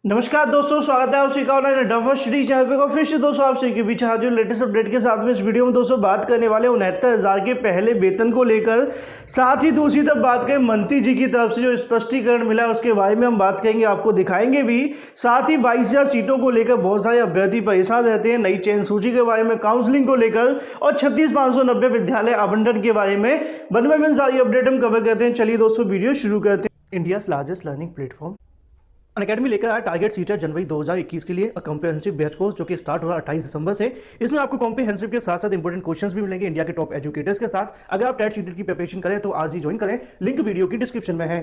नमस्कार दोस्तों, स्वागत है आप सभी का ऑनलाइन डॉक्टर श्री चैनल पे। फिर से दोस्तों आप सभी के बीच हाजिर लेटेस्ट अपडेट के साथ में इस वीडियो में दोस्तों बात करने वाले 69,000 के पहले वेतन को लेकर। साथ ही दूसरी तरफ बात करें मंत्री जी की तरफ से जो स्पष्टीकरण मिला है उसके बारे में हम बात करेंगे, आपको दिखाएंगे भी। साथ ही 22,000 सीटों को लेकर बहुत सारे अभ्यर्थी परेशान रहते हैं, नई चयन सूची के बारे में, काउंसलिंग को लेकर और 36,590 विद्यालय आवंटन के बारे में वन बाय वन सारी अपडेट हम कवर करते हैं। चलिए दोस्तों वीडियो शुरू करते हैं। India largest learning platform Unacademy लेकर आया टारगेट सीटर जनवरी 2021 के लिए कॉम्प्रिहेंसिव बैच कोर्स जो कि स्टार्ट हुआ 28 दिसंबर से। इसमें आपको कॉम्प्रिहेंसिव के साथ साथ इंपॉर्टेंट क्वेश्चंस भी मिलेंगे इंडिया के टॉप एजुकेटर्स के साथ। अगर आप टेट सीटेट की प्रिपरेशन करें तो आज ही ज्वाइन करें, लिंक वीडियो की डिस्क्रिप्शन में है।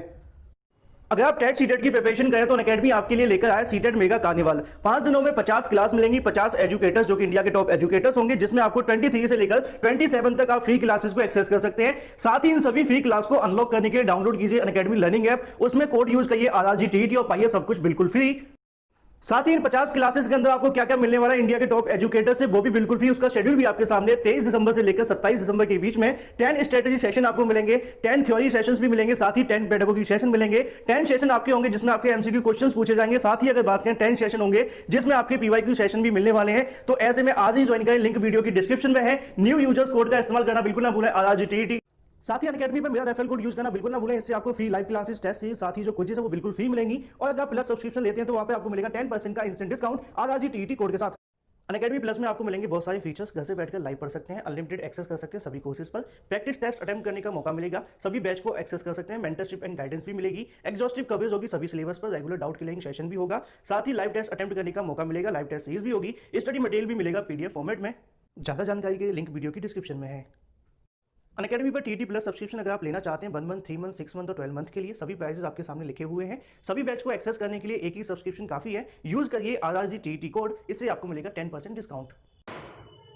अगर आप टेट सीटेट की प्रिपरेशन करें तो अनअकैडमी आपके लिए लेकर आया सीटेट मेगा कार्निवल। 5 दिनों में 50 क्लास मिलेंगी, 50 एजुकेटर्स जो कि इंडिया के टॉप एजुकेटर्स होंगे, जिसमें आपको 23 से लेकर 27 तक आप फ्री क्लासेस को एक्सेस कर सकते हैं। साथ ही इन सभी फ्री क्लास को अनलॉक करने के लिए डाउनलोड कीजिए अनअकैडमी लर्निंग ऐप, उसमें कोड यूज करिए RRG TET और पाइए सब कुछ बिल्कुल फ्री। साथ ही इन 50 क्लासेस के अंदर आपको क्या क्या मिलने वाला है इंडिया के टॉप एजुकेटर से, वो भी बिल्कुल फ्री। उसका शेड्यूल भी आपके सामने 23 दिसंबर से लेकर 27 दिसंबर के बीच में 10 स्ट्रेटेजी सेशन आपको मिलेंगे, 10 थ्योरी सेशंस भी मिलेंगे, साथ ही 10 पेडागोगी सेशन मिलेंगे। 10 सेशन आपके होंगे जिसमें आपके MCQ क्वेश्चंस पूछे जाएंगे। साथ ही अगर बात करें 10 सेशन होंगे जिसमें आपके PYQ सेशन भी मिलने वाले हैं। तो ऐसे में आज ही ज्वाइन करें, लिंक वीडियो की डिस्क्रिप्शन में है। न्यू यूजर्स कोड का इस्तेमाल करना बिल्कुल ना भूलें, RRG TET। साथ ही अनअकैडमी पर मेरा रेफरल कोड यूज करना बिल्कुल ना भूलें, इससे आपको free live classes, test series, साथ ही जो क्विज़ेस है वो बिल्कुल फ्री मिलेंगी। और अगर आप प्लस सब्सक्रिप्शन लेते हैं तो वहां पे आपको मिलेगा 10% का instant discount RRG TET code के साथ। अनअकैडमी प्लस में आपको मिलेंगे बहुत सारे फीचर्स, घर से बैठकर लाइव पढ़ सकते हैं, अनलिमिटेड एक्सेस कर सकते हैं सभी कोर्सेज पर, प्रैक्टिस टेस्ट अटेम्प्ट करने का मौका मिलेगा, सभी बैच को एक्सेस कर सकते हैं, मेंटरशिप एंड गाइडेंस भी मिलेगी, एग्जॉस्टिव कवरेज होगी सभी सिलेबस पर, रेगुलर डाउट क्लियरिंग सेशन भी होगा, साथ ही लाइव टेस्ट अटेम्प्ट करने का मौका मिलेगा, लाइव टेस्ट सीरीज भी होगी, स्टडी मटेरियल भी मिलेगा PDF फॉर्मेट में। ज्यादा जानकारी के लिए लिंक वीडियो की डिस्क्रिप्शन में है। अनअकैडमी पर TET प्लस सब्सक्रिप्शन अगर आप लेना चाहते हैं 1 मंथ, 3 मंथ, 6 मंथ और 12 मंथ के लिए, सभी प्राइसेस आपके सामने लिखे हुए हैं। सभी बैच को एक्सेस करने के लिए एक ही सब्सक्रिप्शन काफी है। यूज करिए RRG TET कोड, इससे आपको मिलेगा 10% डिस्काउंट।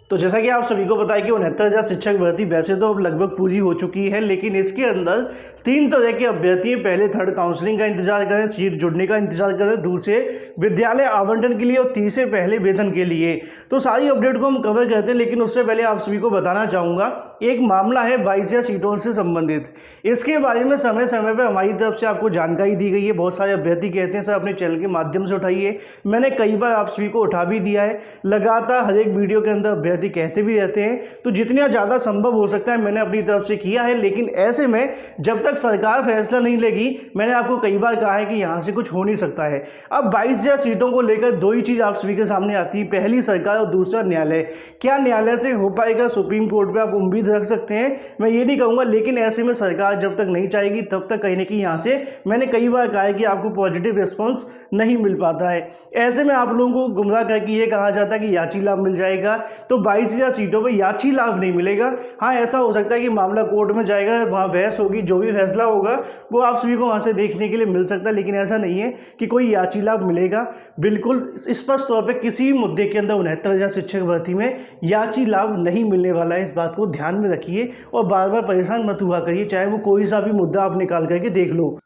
तो जैसा कि आप सभी को पता है कि 69,000 शिक्षक भर्ती वैसे तो अब लगभग पूरी हो चुकी है, लेकिन इसके अंदर 3 तरह के अभ्यर्थी पहले थर्ड काउंसलिंग का इंतजार करें, सीट जुड़ने का इंतजार करें, दूसरे विद्यालय आवंटन के लिए और तीसरे पहले वेतन के लिए। तो सारी अपडेट को हम कवर करते हैं, लेकिन उससे पहले आप सभी को बताना चाहूँगा एक मामला है 22,000 सीटों से संबंधित। इसके बारे में समय समय पर हमारी तरफ से आपको जानकारी दी गई है। बहुत सारे अभ्यर्थी कहते हैं सर अपने चैनल के माध्यम से उठाइए, मैंने कई बार आप सभी को उठा भी दिया है। लगातार हर एक वीडियो के अंदर अभ्यर्थी कहते भी रहते हैं, तो जितना ज़्यादा संभव हो सकता है मैंने अपनी तरफ से किया है। लेकिन ऐसे में जब तक सरकार फैसला नहीं लेगी, मैंने आपको कई बार कहा है कि यहाँ से कुछ हो नहीं सकता है। अब 22,000 सीटों को लेकर दो ही चीज़ आप सभी के सामने आती है, पहली सरकार और दूसरा न्यायालय। क्या न्यायालय से हो पाएगा? सुप्रीम कोर्ट पर आप उम्मीद रख सकते हैं, मैं ये नहीं कहूँगा, लेकिन ऐसे में सरकार जब तक नहीं चाहेगी तब तक कहीं ना कहीं यहाँ से मैंने कई बार कहा है कि आपको पॉजिटिव रिस्पॉन्स नहीं मिल पाता है। ऐसे में आप लोगों को गुमराह करके ये कहा जाता है कि याची लाभ मिल जाएगा, तो 22,000 सीटों पर याची लाभ नहीं मिलेगा। हाँ, ऐसा हो सकता है कि मामला कोर्ट में जाएगा, वहाँ बहस होगी, जो भी फैसला होगा वो आप सभी को वहाँ से देखने के लिए मिल सकता है, लेकिन ऐसा नहीं है कि कोई याची लाभ मिलेगा। बिल्कुल स्पष्ट तौर पर किसी भी मुद्दे के अंदर 69,000 शिक्षक भर्ती में याची लाभ नहीं मिलने वाला है। इस बात को ध्यान में रखिए और बार बार परेशान मत हुआ करिए, चाहे वो कोई सा भी मुद्दा आप निकाल करके देख लो।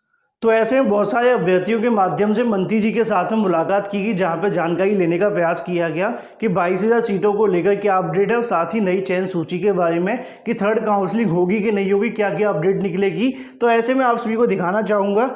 तो ऐसे में बहुत सारे अभ्यर्थियों के माध्यम से मंत्री जी के साथ में मुलाकात की गई, जहां पर जानकारी लेने का प्रयास किया गया कि 22,000 सीटों को लेकर क्या अपडेट है, और साथ ही नई चयन सूची के बारे में कि थर्ड काउंसलिंग होगी कि नहीं होगी, क्या क्या अपडेट निकलेगी। तो ऐसे में आप सभी को दिखाना चाहूँगा।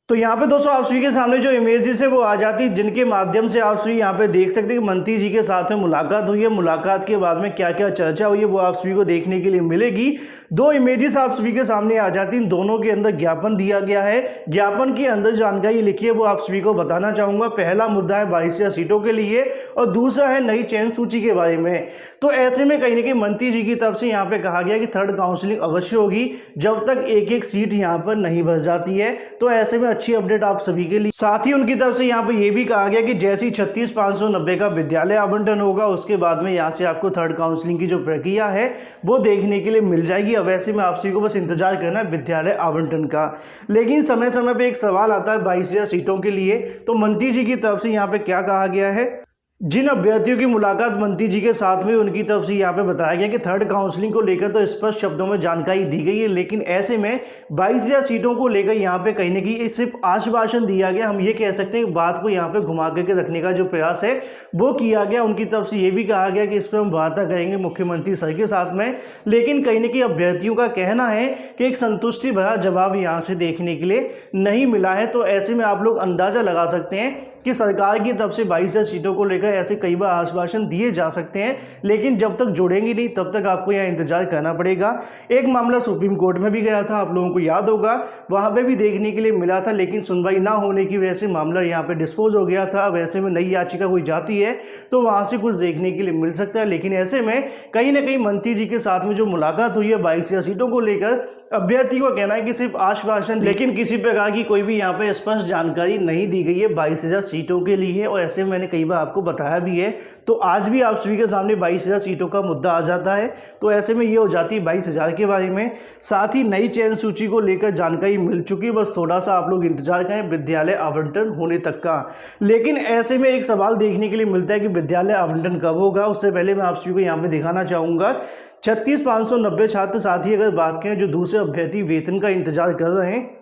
तो यहाँ पे दोस्तों आप सभी के सामने जो इमेजेस है वो आ जाती है, जिनके माध्यम से आप सभी यहाँ पे देख सकते हैं कि मंत्री जी के साथ में मुलाकात हुई है। मुलाकात के बाद में क्या क्या चर्चा हुई है वो आप सभी को देखने के लिए मिलेगी। 2 इमेजेस आप सभी के सामने आ जाती हैं, दोनों के अंदर ज्ञापन दिया गया है। ज्ञापन के अंदर जानकारी लिखी है वो आप सभी को बताना चाहूँगा। पहला मुद्दा है 22,000 सीटों के लिए और दूसरा है नई चयन सूची के बारे में। तो ऐसे में कहीं ना कहीं मंत्री जी की तरफ से यहाँ पे कहा गया कि थर्ड काउंसलिंग अवश्य होगी जब तक एक एक सीट यहाँ पर नहीं भर जाती है। तो ऐसे में अच्छी अपडेट आप सभी के लिए। साथ ही उनकी तरफ से यहाँ पे ये भी कहा गया कि जैसी 36,590 का विद्यालय आवंटन होगा उसके बाद में यहाँ से आपको थर्ड काउंसलिंग की जो प्रक्रिया है वो देखने के लिए मिल जाएगी। अब ऐसे में आप सभी को बस इंतजार करना है विद्यालय आवंटन का। लेकिन समय समय पे एक सवाल आता है 22,000 सीटों के लिए, तो मंत्री जी की तरफ से यहाँ पे क्या कहा गया है। जिन अभ्यर्थियों की मुलाकात मंत्री जी के साथ में उनकी तरफ से यहाँ पे बताया गया कि थर्ड काउंसलिंग को लेकर तो स्पष्ट शब्दों में जानकारी दी गई है, लेकिन ऐसे में 22,000 सीटों को लेकर यहाँ पे कहीं ना कहीं सिर्फ आश्वासन दिया गया। हम ये कह सकते हैं कि बात को यहाँ पे घुमा करके रखने का जो प्रयास है वो किया गया। उनकी तरफ से ये भी कहा गया कि इस पर हम वार्ता करेंगे मुख्यमंत्री सर के साथ में, लेकिन कहीं ना कहीं अभ्यर्थियों का कहना है कि एक संतुष्टि भरा जवाब यहाँ से देखने के लिए नहीं मिला है। तो ऐसे में आप लोग अंदाजा लगा सकते हैं कि सरकार की तरफ से 22,000 सीटों को लेकर ऐसे कई बार आश्वासन दिए जा सकते हैं, लेकिन जब तक जुड़ेंगी नहीं तब तक आपको यहाँ इंतजार करना पड़ेगा। एक मामला सुप्रीम कोर्ट में भी गया था, आप लोगों को याद होगा, वहाँ पे भी देखने के लिए मिला था, लेकिन सुनवाई ना होने की वजह से मामला यहाँ पे डिस्पोज हो गया था। वैसे में नई याचिका कोई जाती है तो वहाँ से कुछ देखने के लिए मिल सकता है, लेकिन ऐसे में कहीं ना कहीं मंत्री जी के साथ में जो मुलाकात हुई है 22,000 सीटों को लेकर, अभ्यर्थी को कहना है कि सिर्फ आश्वासन, लेकिन किसी प्रकार की कोई भी यहाँ पे स्पष्ट जानकारी नहीं दी गई है 22,000 सीटों के लिए। और ऐसे मैंने कई बार आपको बताया भी है, तो आज भी आप सभी के सामने 22,000 सीटों का मुद्दा आ जाता है। तो ऐसे में ये हो जाती है 22,000 के बारे में। साथ ही नई चयन सूची को लेकर जानकारी मिल चुकी है, बस थोड़ा सा आप लोग इंतजार करें विद्यालय आवंटन होने तक का। लेकिन ऐसे में एक सवाल देखने के लिए मिलता है कि विद्यालय आवंटन कब होगा। उससे पहले मैं आप सभी को यहाँ पे दिखाना चाहूँगा 36,590 छात्र साथी अगर बात करें जो दूसरे अभ्यर्थी वेतन का इंतजार कर रहे हैं,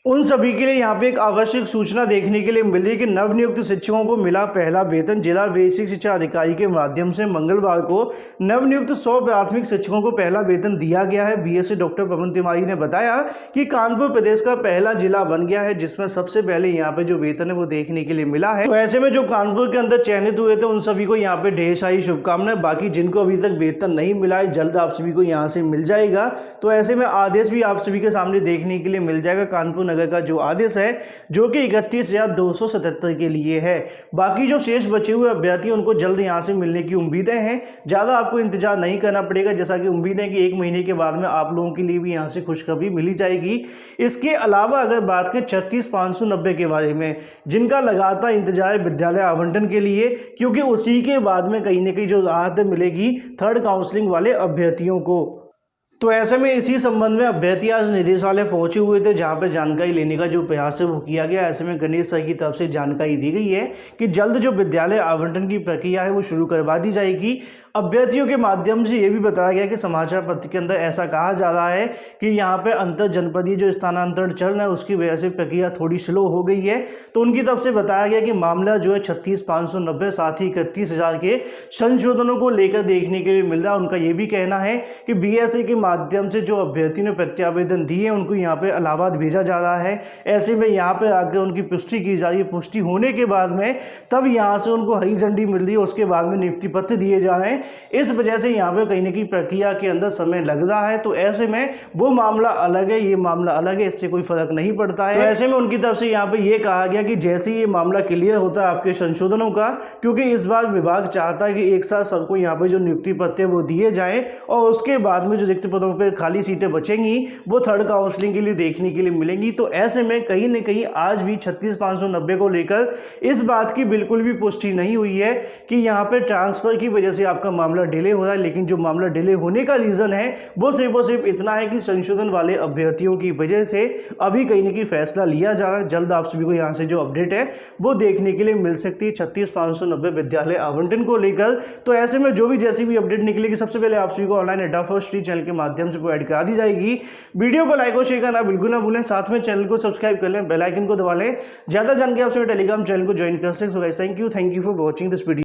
उन सभी के लिए यहाँ पे एक आवश्यक सूचना देखने के लिए मिली कि नवनियुक्त शिक्षकों को मिला पहला वेतन। जिला बेसिक शिक्षा अधिकारी के माध्यम से मंगलवार को नवनियुक्त 100 प्राथमिक शिक्षकों को पहला वेतन दिया गया है। बीएससी डॉक्टर पवन तिवारी ने बताया कि कानपुर प्रदेश का पहला जिला बन गया है जिसमें सबसे पहले यहाँ पे जो वेतन है वो देखने के लिए मिला है। तो ऐसे में जो कानपुर के अंदर चयनित हुए थे उन सभी को यहाँ पे ढेर सारी शुभकामनाएं। बाकी जिनको अभी तक वेतन नहीं मिला है जल्द आप सभी को यहाँ से मिल जाएगा। तो ऐसे में आदेश भी आप सभी के सामने देखने के लिए मिल जाएगा। कानपुर नगर का जो आदेश है जो कि 31,277 के लिए है। बाकी जो शेष बचे हुए अभ्यर्थी उनको जल्द यहां से मिलने की उम्मीदें हैं। ज़्यादा आपको इंतजार नहीं करना पड़ेगा, जैसा कि उम्मीद है कि 1 महीने के बाद में आप लोगों के लिए भी यहां से खुशखबरी मिली जाएगी। इसके अलावा अगर बात करें 36,590 के बारे में, जिनका लगातार इंतजार है विद्यालय आवंटन के लिए, क्योंकि उसी के बाद में कहीं ना कहीं जो राहत मिलेगी थर्ड काउंसलिंग वाले अभ्यर्थियों को। तो ऐसे में इसी संबंध में अभ्यर्थी आज निदेशालय पहुंचे हुए थे, जहां पे जानकारी लेने का जो प्रयास है वो किया गया। ऐसे में गणेश सर की तरफ से जानकारी दी गई है कि जल्द जो विद्यालय आवंटन की प्रक्रिया है वो शुरू करवा दी जाएगी। अभ्यर्थियों के माध्यम से ये भी बताया गया कि समाचार पत्र के अंदर ऐसा कहा जा रहा है कि यहाँ पे अंतर जनपदीय जो स्थानांतरण चल रहा है उसकी वजह से प्रक्रिया थोड़ी स्लो हो गई है। तो उनकी तरफ से बताया गया कि मामला जो है 36,590 साथ ही 31,000 के संशोधनों को लेकर देखने के लिए मिल रहा है। उनका ये भी कहना है कि बीएसए के माध्यम से जो अभ्यर्थी ने प्रत्यावेदन दिए उनको यहाँ पे इलाहाबाद भेजा जा रहा है। ऐसे में यहाँ पे आकर उनकी पुष्टि की जा रही है। पुष्टि होने के बाद में तब यहाँ से उनको हरी झंडी मिल रही है, उसके बाद में नियुक्ति पत्र दिए जा रहे हैं। इस वजह से यहाँ पे कहीं ना कहीं प्रक्रिया के अंदर समय लग रहा है। तो ऐसे में वो मामला अलग है, ये मामला अलग है, इससे कोई फर्क नहीं पड़ता है। तो ऐसे में उनकी तरफ से यहाँ पे ये कहा गया कि जैसे ये मामला क्लियर होता है आपके संशोधनों का, क्योंकि इस बार विभाग चाहता है कि एक साथ सबको यहाँ पे जो नियुक्ति पत्र वो दिए जाए और उसके बाद में जो रिक्त पदों पर खाली सीटें बचेंगी वो थर्ड काउंसलिंग के लिए देखने के लिए मिलेंगी। तो ऐसे में कहीं ना कहीं आज भी 36,590 को लेकर इस बात की बिल्कुल भी पुष्टि नहीं हुई है कि यहाँ पे ट्रांसफर की वजह से आपका मामला डिले हो रहा है। लेकिन जो मामला डिले होने का रीजन है वो सिर्फ इतना है कि संशोधन वाले अभ्यर्थियों की वजह से अभी कहीं ना कहीं फैसला लिया जा रहा है। जल्द आप सभी को यहाँ से जो अपडेट है वो देखने के लिए मिल सकती है 36,590 विद्यालय आवंटन को लेकर। तो ऐसे में जो भी जैसी भी अपडेट निकलेगी सबसे पहले आप सभी को ऑनलाइन अड्डा फर्स्ट चैनल के माध्यम से प्रोवाइड करा दी जाएगी। वीडियो को लाइक और शेयर करना बिल्कुल ना भूलें, साथ में चैनल को सब्सक्राइब कर लें, बेल आइकन को दबा लें। ज्यादा जानकारी आपसे टेलीग्राम चैनल को ज्वाइन कर सकते हैं। So guys, thank you for watching this video.